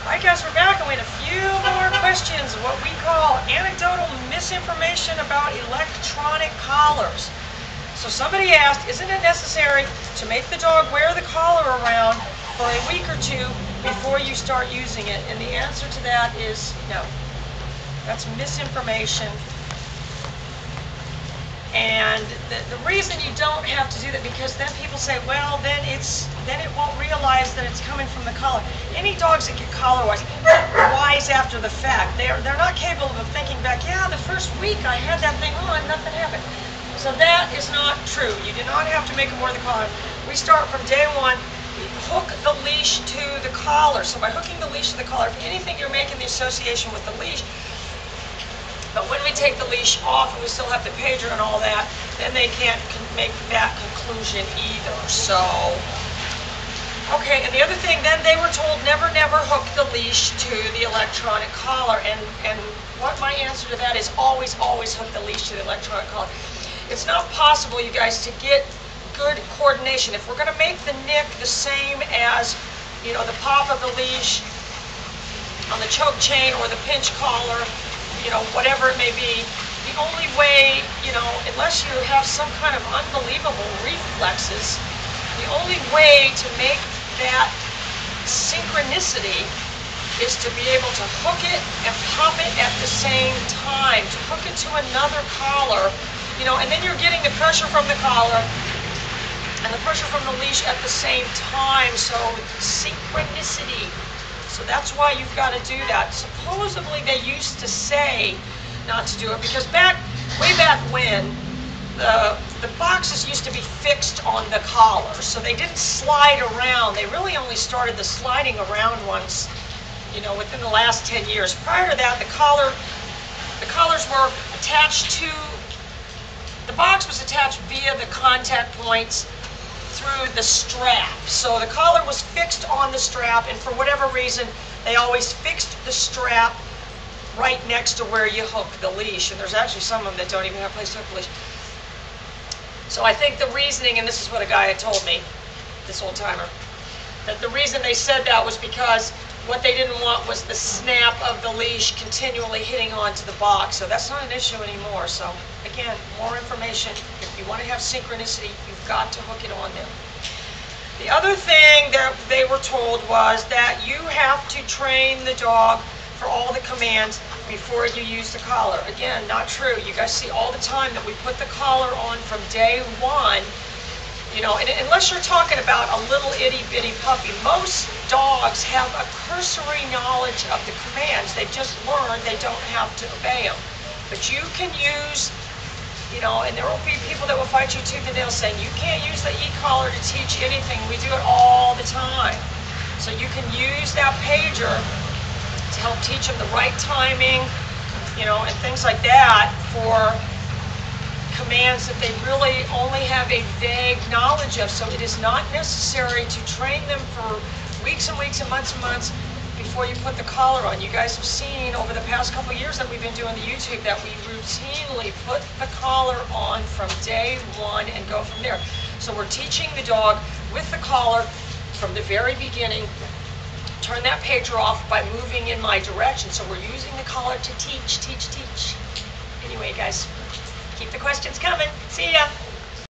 Alright guys, we're back and we had a few more questions of what we call anecdotal misinformation about electronic collars. So somebody asked, isn't it necessary to make the dog wear the collar around for a week or two before you start using it? And the answer to that is no. That's misinformation. And the reason you don't have to do that, because then people say, well, then it won't realize that it's coming from the collar. Any dogs that get collar wise after the fact, they're not capable of thinking back, yeah, the first week I had that thing on, nothing happened. So that is not true. You do not have to make them wear the collar. We start from day one. We hook the leash to the collar. So by hooking the leash to the collar, if anything, you're making the association with the leash. But when we take the leash off and we still have the pager and all that, then they can't make that conclusion either. So, okay, and the other thing, then they were told never hook the leash to the electronic collar. And what my answer to that is always hook the leash to the electronic collar. It's not possible, you guys, to get good coordination. If we're going to make the nick the same as, you know, the pop of the leash on the choke chain or the pinch collar, you know, whatever it may be, the only way, you know, unless you have some kind of unbelievable reflexes, the only way to make that synchronicity is to be able to hook it and pop it at the same time, to hook it to another collar, you know, and then you're getting the pressure from the collar and the pressure from the leash at the same time, so synchronicity. So that's why you've got to do that. Supposedly they used to say not to do it because way back when, the boxes used to be fixed on the collar, so they didn't slide around. They really only started the sliding around ones, you know, within the last 10 years. Prior to that, the collars were attached to, the box was attached via the contact points through the strap. So the collar was fixed on the strap, and for whatever reason, they always fixed the strap right next to where you hook the leash. And there's actually some of them that don't even have a place to hook the leash. So I think the reasoning, and this is what a guy had told me, this old timer, that the reason they said that was because what they didn't want was the snap of the leash continually hitting onto the box. So that's not an issue anymore. So again, more information. If you want to have synchronicity, you've got to hook it on there. The other thing that they were told was that you have to train the dog for all the commands before you use the collar. Again, not true. You guys see all the time that we put the collar on from day one. You know, and unless you're talking about a little itty-bitty puppy, most dogs have a cursory knowledge of the commands. They've just learned they don't have to obey them. But you can use, you know, and there will be people that will fight you tooth and nail saying, you can't use the e-collar to teach anything. We do it all the time. So you can use that pager to help teach them the right timing, you know, and things like that for commands that they really only have a vague knowledge of. So it is not necessary to train them for weeks and weeks and months before you put the collar on. You guys have seen over the past couple of years that we've been doing the YouTube that we routinely put the collar on from day one and go from there. So we're teaching the dog with the collar from the very beginning. Turn that pager off by moving in my direction. So we're using the collar to teach. Anyway, guys, keep the questions coming. See ya.